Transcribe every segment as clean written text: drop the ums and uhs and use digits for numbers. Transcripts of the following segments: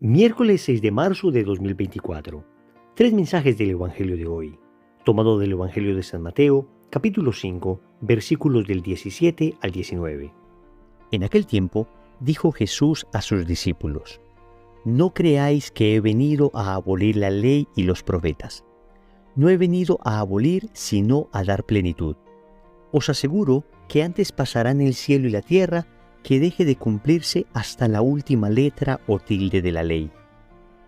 Miércoles 6 de marzo de 2024. Tres mensajes del Evangelio de hoy. Tomado del Evangelio de San Mateo, capítulo 5, versículos del 17 al 19. En aquel tiempo dijo Jesús a sus discípulos: No creáis que he venido a abolir la ley y los profetas. No he venido a abolir, sino a dar plenitud. Os aseguro que antes pasarán el cielo y la tierra que deje de cumplirse hasta la última letra o tilde de la ley.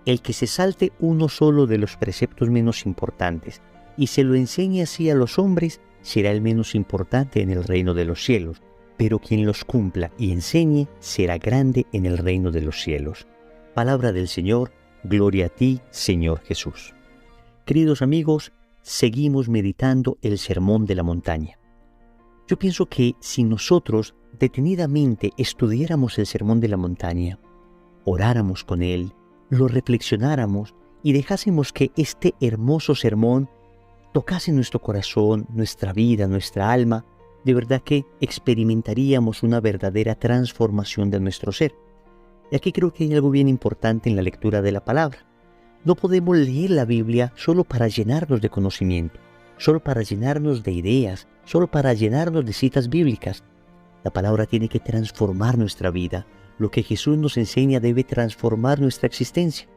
El que se salte uno solo de los preceptos menos importantes y se lo enseñe así a los hombres, será el menos importante en el reino de los cielos, pero quien los cumpla y enseñe será grande en el reino de los cielos. Palabra del Señor, gloria a ti, Señor Jesús. Queridos amigos, seguimos meditando el Sermón de la Montaña. Yo pienso que si nosotros detenidamente estudiáramos el Sermón de la Montaña, oráramos con él, lo reflexionáramos y dejásemos que este hermoso sermón tocase nuestro corazón, nuestra vida, nuestra alma, de verdad que experimentaríamos una verdadera transformación de nuestro ser. Y aquí creo que hay algo bien importante en la lectura de la palabra. No podemos leer la Biblia solo para llenarnos de conocimiento, solo para llenarnos de ideas, solo para llenarnos de citas bíblicas. La palabra tiene que transformar nuestra vida. Lo que Jesús nos enseña debe transformar nuestra existencia.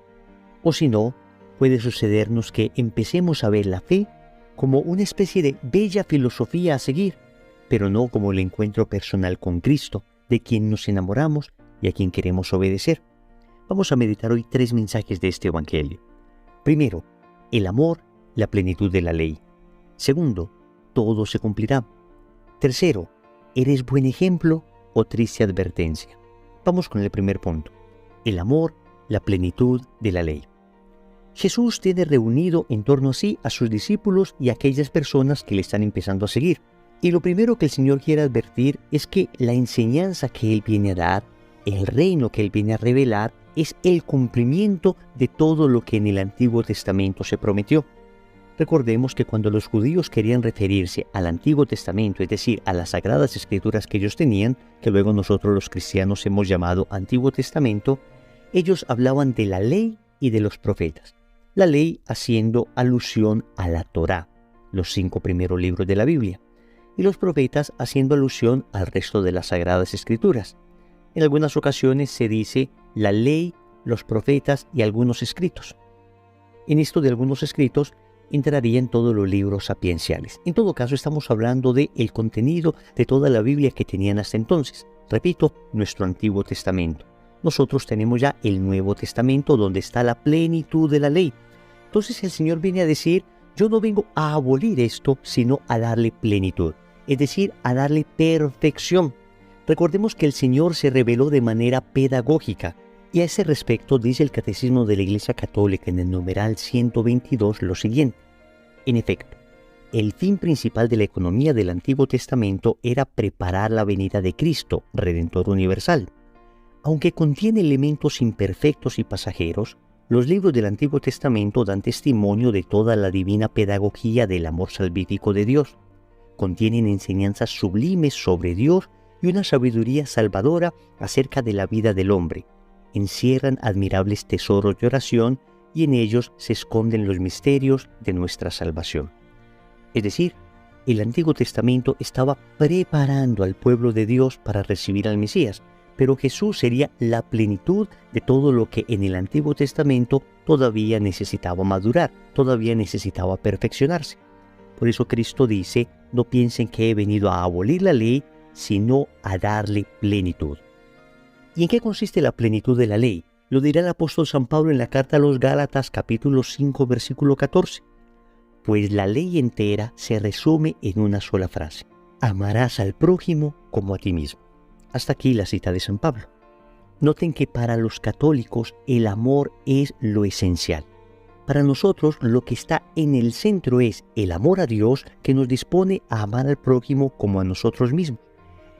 O si no, puede sucedernos que empecemos a ver la fe como una especie de bella filosofía a seguir, pero no como el encuentro personal con Cristo, de quien nos enamoramos y a quien queremos obedecer. Vamos a meditar hoy tres mensajes de este Evangelio. Primero, el amor, la plenitud de la ley. Segundo, todo se cumplirá. Tercero, ¿eres buen ejemplo o triste advertencia? Vamos con el primer punto. El amor, la plenitud de la ley. Jesús tiene reunido en torno a sí a sus discípulos y a aquellas personas que le están empezando a seguir. Y lo primero que el Señor quiere advertir es que la enseñanza que Él viene a dar, el reino que Él viene a revelar, es el cumplimiento de todo lo que en el Antiguo Testamento se prometió. Recordemos que cuando los judíos querían referirse al Antiguo Testamento, es decir, a las Sagradas Escrituras que ellos tenían, que luego nosotros los cristianos hemos llamado Antiguo Testamento, ellos hablaban de la ley y de los profetas. La ley haciendo alusión a la Torá, los 5 primeros libros de la Biblia, y los profetas haciendo alusión al resto de las Sagradas Escrituras. En algunas ocasiones se dice la ley, los profetas y algunos escritos. En esto de algunos escritos entrarían todos los libros sapienciales. En todo caso, estamos hablando del contenido de toda la Biblia que tenían hasta entonces. Repito, nuestro Antiguo Testamento. Nosotros tenemos ya el Nuevo Testamento donde está la plenitud de la ley. Entonces el Señor viene a decir, yo no vengo a abolir esto, sino a darle plenitud, es decir, a darle perfección. Recordemos que el Señor se reveló de manera pedagógica, y a ese respecto dice el Catecismo de la Iglesia Católica en el numeral 122 lo siguiente. En efecto, el fin principal de la economía del Antiguo Testamento era preparar la venida de Cristo, Redentor universal. Aunque contiene elementos imperfectos y pasajeros, los libros del Antiguo Testamento dan testimonio de toda la divina pedagogía del amor salvífico de Dios. Contienen enseñanzas sublimes sobre Dios y una sabiduría salvadora acerca de la vida del hombre. Encierran admirables tesoros de oración y en ellos se esconden los misterios de nuestra salvación. Es decir, el Antiguo Testamento estaba preparando al pueblo de Dios para recibir al Mesías, pero Jesús sería la plenitud de todo lo que en el Antiguo Testamento todavía necesitaba madurar, todavía necesitaba perfeccionarse. Por eso Cristo dice, no piensen que he venido a abolir la ley, sino a darle plenitud. ¿Y en qué consiste la plenitud de la ley? Lo dirá el apóstol San Pablo en la carta a los Gálatas capítulo 5 versículo 14. Pues la ley entera se resume en una sola frase. Amarás al prójimo como a ti mismo. Hasta aquí la cita de San Pablo. Noten que para los católicos el amor es lo esencial. Para nosotros lo que está en el centro es el amor a Dios que nos dispone a amar al prójimo como a nosotros mismos.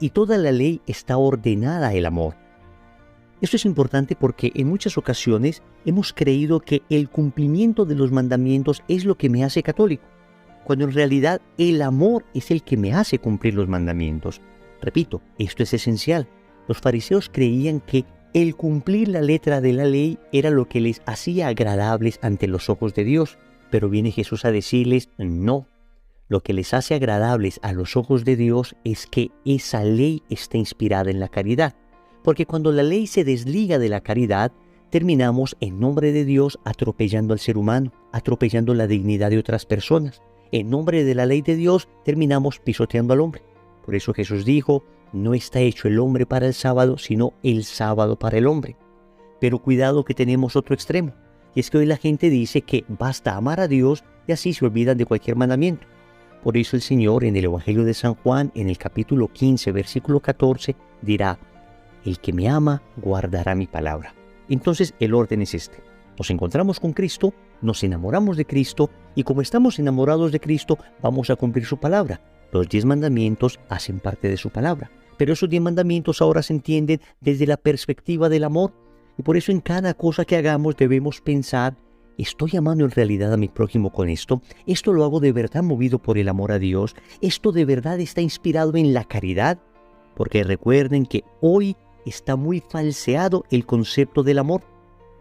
Y toda la ley está ordenada al amor. Esto es importante porque en muchas ocasiones hemos creído que el cumplimiento de los mandamientos es lo que me hace católico, cuando en realidad el amor es el que me hace cumplir los mandamientos. Repito, esto es esencial. Los fariseos creían que El cumplir la letra de la ley era lo que les hacía agradables ante los ojos de Dios, pero viene Jesús a decirles, no. Lo que les hace agradables a los ojos de Dios es que esa ley está inspirada en la caridad. Porque cuando la ley se desliga de la caridad, terminamos en nombre de Dios atropellando al ser humano, atropellando la dignidad de otras personas. En nombre de la ley de Dios terminamos pisoteando al hombre. Por eso Jesús dijo, no está hecho el hombre para el sábado, sino el sábado para el hombre. Pero cuidado que tenemos otro extremo. Y es que hoy la gente dice que basta amar a Dios y así se olvidan de cualquier mandamiento. Por eso el Señor en el Evangelio de San Juan, en el capítulo 15, versículo 14, dirá, el que me ama guardará mi palabra. Entonces el orden es este. Nos encontramos con Cristo, nos enamoramos de Cristo y como estamos enamorados de Cristo, vamos a cumplir su palabra. Los 10 mandamientos hacen parte de su palabra. Pero esos 10 mandamientos ahora se entienden desde la perspectiva del amor. Y por eso en cada cosa que hagamos debemos pensar, ¿estoy amando en realidad a mi prójimo con esto? ¿Esto lo hago de verdad movido por el amor a Dios? ¿Esto de verdad está inspirado en la caridad? Porque recuerden que hoy está muy falseado el concepto del amor.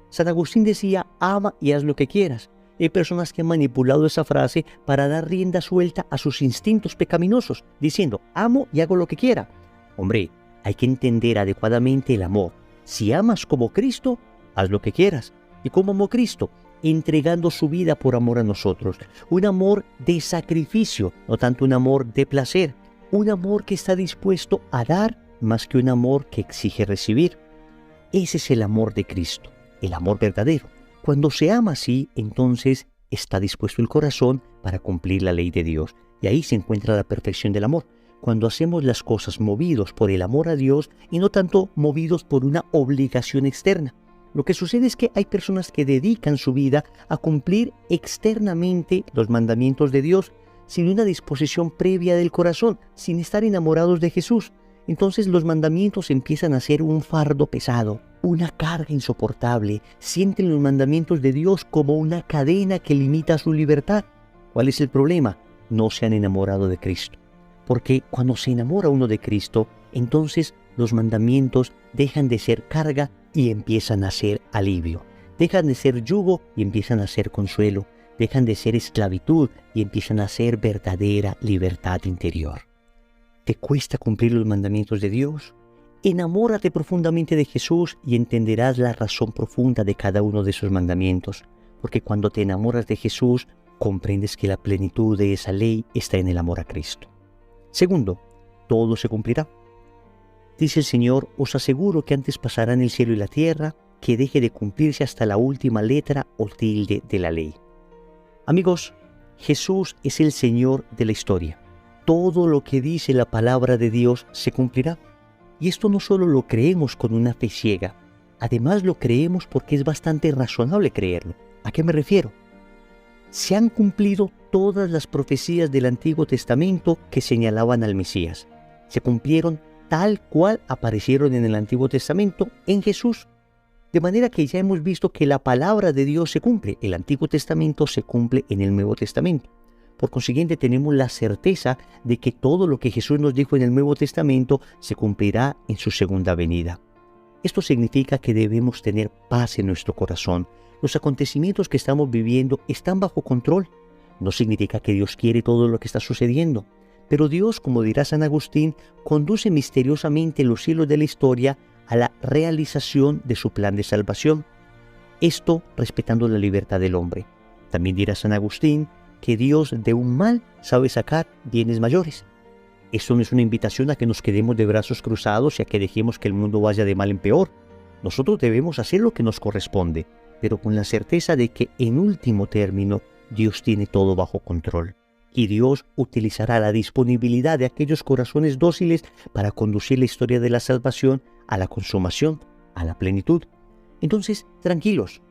San Agustín decía, ama y haz lo que quieras. Hay personas que han manipulado esa frase para dar rienda suelta a sus instintos pecaminosos, diciendo, amo y hago lo que quiera. Hombre, hay que entender adecuadamente el amor. Si amas como Cristo, haz lo que quieras. ¿Y cómo amó Cristo? Entregando su vida por amor a nosotros. Un amor de sacrificio, no tanto un amor de placer. Un amor que está dispuesto a dar más que un amor que exige recibir. Ese es el amor de Cristo, el amor verdadero. Cuando se ama así, entonces está dispuesto el corazón para cumplir la ley de Dios. Y ahí se encuentra la perfección del amor. Cuando hacemos las cosas movidos por el amor a Dios y no tanto movidos por una obligación externa. Lo que sucede es que hay personas que dedican su vida a cumplir externamente los mandamientos de Dios sin una disposición previa del corazón, sin estar enamorados de Jesús. Entonces los mandamientos empiezan a ser un fardo pesado, una carga insoportable. Sienten los mandamientos de Dios como una cadena que limita su libertad. ¿Cuál es el problema? No se han enamorado de Cristo. Porque cuando se enamora uno de Cristo, entonces los mandamientos dejan de ser carga y empiezan a ser alivio. Dejan de ser yugo y empiezan a ser consuelo. Dejan de ser esclavitud y empiezan a ser verdadera libertad interior. ¿Te cuesta cumplir los mandamientos de Dios? Enamórate profundamente de Jesús y entenderás la razón profunda de cada uno de esos mandamientos. Porque cuando te enamoras de Jesús, comprendes que la plenitud de esa ley está en el amor a Cristo. Segundo, todo se cumplirá. Dice el Señor, os aseguro que antes pasarán el cielo y la tierra, que deje de cumplirse hasta la última letra o tilde de la ley. Amigos, Jesús es el Señor de la historia. Todo lo que dice la palabra de Dios se cumplirá. Y esto no solo lo creemos con una fe ciega, además lo creemos porque es bastante razonable creerlo. ¿A qué me refiero? Se han cumplido todas las profecías del Antiguo Testamento que señalaban al Mesías. Se cumplieron tal cual aparecieron en el Antiguo Testamento en Jesús. De manera que ya hemos visto que la palabra de Dios se cumple. El Antiguo Testamento se cumple en el Nuevo Testamento. Por consiguiente, tenemos la certeza de que todo lo que Jesús nos dijo en el Nuevo Testamento se cumplirá en su segunda venida. Esto significa que debemos tener paz en nuestro corazón. Los acontecimientos que estamos viviendo están bajo control. No significa que Dios quiere todo lo que está sucediendo. Pero Dios, como dirá San Agustín, conduce misteriosamente los hilos de la historia a la realización de su plan de salvación. Esto respetando la libertad del hombre. También dirá San Agustín que Dios de un mal sabe sacar bienes mayores. Esto no es una invitación a que nos quedemos de brazos cruzados y a que dejemos que el mundo vaya de mal en peor. Nosotros debemos hacer lo que nos corresponde, pero con la certeza de que en último término Dios tiene todo bajo control. Y Dios utilizará la disponibilidad de aquellos corazones dóciles para conducir la historia de la salvación a la consumación, a la plenitud. Entonces, tranquilos,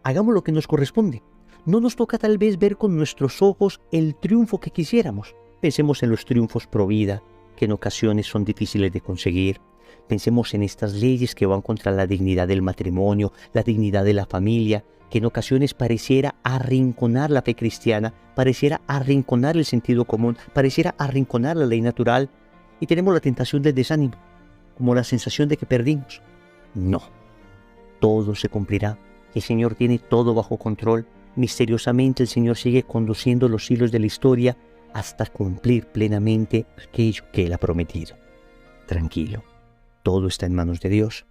hagamos lo que nos corresponde. No nos toca tal vez ver con nuestros ojos el triunfo que quisiéramos. Pensemos en los triunfos pro vida, que en ocasiones son difíciles de conseguir. Pensemos en estas leyes que van contra la dignidad del matrimonio, la dignidad de la familia, que en ocasiones pareciera arrinconar la fe cristiana, pareciera arrinconar el sentido común, pareciera arrinconar la ley natural. Y tenemos la tentación del desánimo, como la sensación de que perdimos. No, todo se cumplirá. El Señor tiene todo bajo control. Misteriosamente el Señor sigue conduciendo los hilos de la historia hasta cumplir plenamente aquello que Él ha prometido. Tranquilo, todo está en manos de Dios.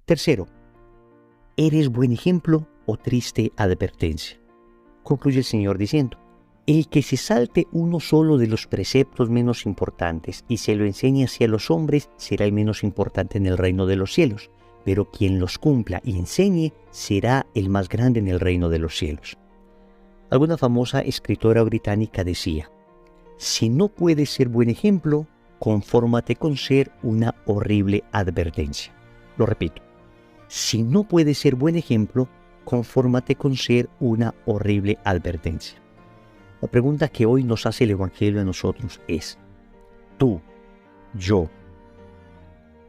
Tercero, ¿eres buen ejemplo o triste advertencia? Concluye el Señor diciendo: el que se salte uno solo de los preceptos menos importantes y se lo enseñe hacia los hombres será el menos importante en el reino de los cielos, pero quien los cumpla y enseñe será el más grande en el reino de los cielos. Alguna famosa escritora británica decía: si no puedes ser buen ejemplo, confórmate con ser una horrible advertencia. Lo repito: si no puedes ser buen ejemplo, confórmate con ser una horrible advertencia. La pregunta que hoy nos hace el Evangelio a nosotros es: ¿tú, yo,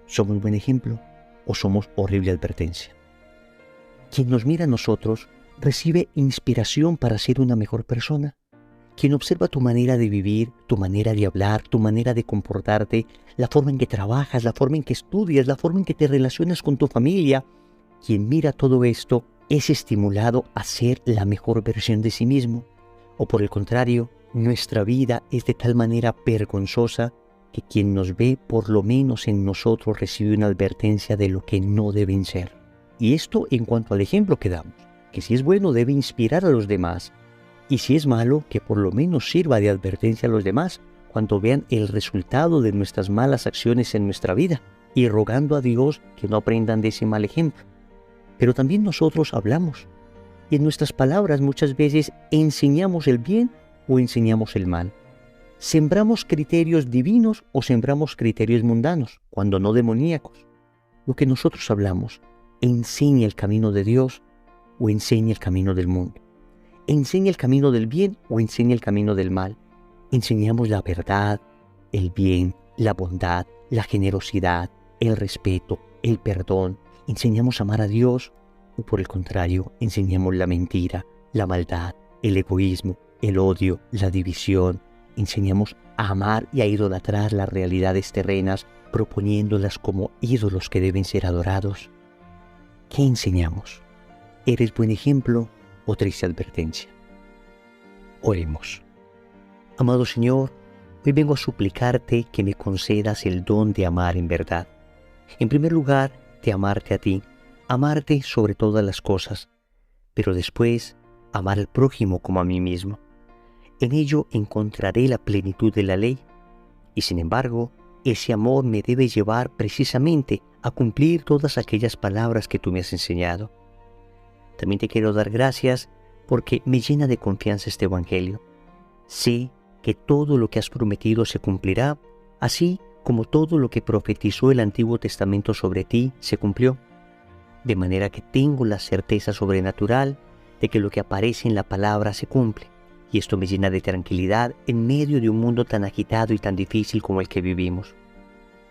somos buen ejemplo o somos horrible advertencia? Quien nos mira a nosotros recibe inspiración para ser una mejor persona. Quien observa tu manera de vivir, tu manera de hablar, tu manera de comportarte, la forma en que trabajas, la forma en que estudias, la forma en que te relacionas con tu familia, quien mira todo esto es estimulado a ser la mejor versión de sí mismo. O por el contrario, nuestra vida es de tal manera vergonzosa que quien nos ve, por lo menos en nosotros, recibe una advertencia de lo que no deben ser. Y esto en cuanto al ejemplo que damos, que si es bueno debe inspirar a los demás, y si es malo, que por lo menos sirva de advertencia a los demás cuando vean el resultado de nuestras malas acciones en nuestra vida, y rogando a Dios que no aprendan de ese mal ejemplo. Pero también nosotros hablamos, y en nuestras palabras muchas veces enseñamos el bien o enseñamos el mal. Sembramos criterios divinos o sembramos criterios mundanos, cuando no demoníacos. Lo que nosotros hablamos, ¿enseña el camino de Dios o enseña el camino del mundo? ¿Enseña el camino del bien o enseña el camino del mal? ¿Enseñamos la verdad, el bien, la bondad, la generosidad, el respeto, el perdón? ¿Enseñamos a amar a Dios? O por el contrario, enseñamos la mentira, la maldad, el egoísmo, el odio, la división. Enseñamos a amar y a idolatrar las realidades terrenas, proponiéndolas como ídolos que deben ser adorados. ¿Qué enseñamos? ¿Eres buen ejemplo o triste advertencia? Oremos. Amado Señor, hoy vengo a suplicarte que me concedas el don de amar en verdad. En primer lugar, de amarte a ti, amarte sobre todas las cosas, pero después amar al prójimo como a mí mismo. En ello encontraré la plenitud de la ley, y sin embargo, ese amor me debe llevar precisamente a cumplir todas aquellas palabras que tú me has enseñado. También te quiero dar gracias porque me llena de confianza este Evangelio. Sé que todo lo que has prometido se cumplirá, así como todo lo que profetizó el Antiguo Testamento sobre ti se cumplió. De manera que tengo la certeza sobrenatural de que lo que aparece en la palabra se cumple, y esto me llena de tranquilidad en medio de un mundo tan agitado y tan difícil como el que vivimos.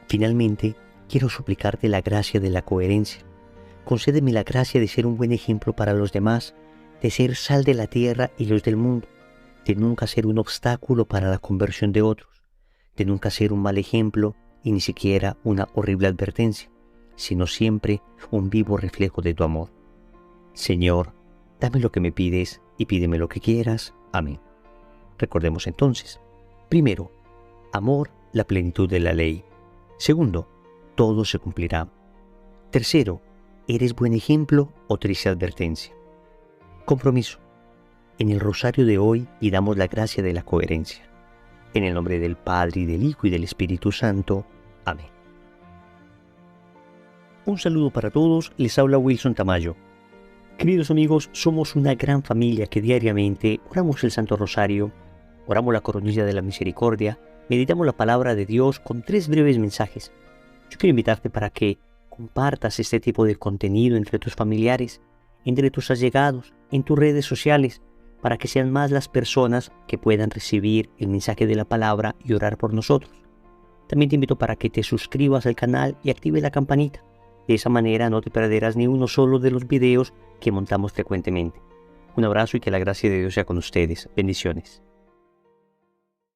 Finalmente, quiero suplicarte la gracia de la coherencia. Concédeme la gracia de ser un buen ejemplo para los demás, de ser sal de la tierra y luz del mundo, de nunca ser un obstáculo para la conversión de otros, de nunca ser un mal ejemplo y ni siquiera una horrible advertencia, sino siempre un vivo reflejo de tu amor. Señor, dame lo que me pides y pídeme lo que quieras. Amén. Recordemos entonces: primero, amor, la plenitud de la ley. Segundo, todo se cumplirá. Tercero, ¿eres buen ejemplo o triste advertencia? Compromiso. En el rosario de hoy pidamos la gracia de la coherencia. En el nombre del Padre, y del Hijo, y del Espíritu Santo. Amén. Un saludo para todos, les habla Wilson Tamayo. Queridos amigos, somos una gran familia que diariamente oramos el Santo Rosario, oramos la Coronilla de la Misericordia, meditamos la Palabra de Dios con 3 breves mensajes. Yo quiero invitarte para que compartas este tipo de contenido entre tus familiares, entre tus allegados, en tus redes sociales, para que sean más las personas que puedan recibir el mensaje de la palabra y orar por nosotros. También te invito para que te suscribas al canal y active la campanita. De esa manera no te perderás ni uno solo de los videos que montamos frecuentemente. Un abrazo y que la gracia de Dios sea con ustedes. Bendiciones.